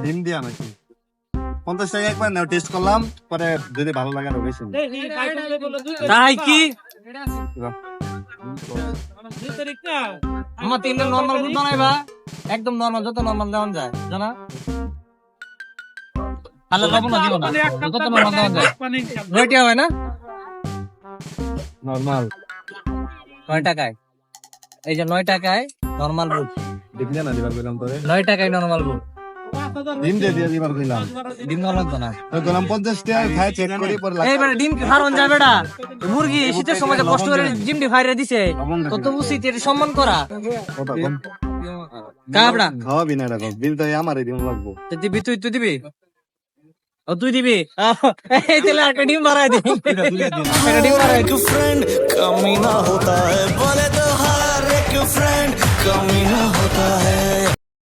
ডিম দিয়া নাকি 50 টাকা একবার নাও টেস্ট করলাম পরে যদি ভালো লাগে আর বেশি তাই কি আমার তিনটা নরমাল বুট বানাইবা একদম নরমাল যত নরমাল দেওয়া যায় জানা তাহলে লবণ দিব না যত নরমাল দেওয়া যায় রেডি হবে না নরমাল 9 টাকায় এই যে 9 টাকায় নরমাল বুট ডিম দিয়া না দিবার কইলাম তোরে 9 টাকায় নরমাল বুট ডিম দিয়ে দিবার কইলাম ডিম না লাগতো না তো কইলাম 50 টাকা খাই চেক করি পরে এই মানে ডিম কি ফারন যাবে না মুরগি শীতের সময় যে কষ্ট করে ডিম দি ফাইরে দিছে কত উচিত এর সম্মান করা কত কম কাবড়া খাওয়াবি না এরকম বিল তো আমারই ডিম লাগবো তুই দিবি তুই দিবি ও তুই দিবি এই তেলে একটা ডিম বাড়াই দি একটা ডিম বাড়াই एक फ्रेंड कमी ना होता है बोले तो हर एक फ्रेंड कमी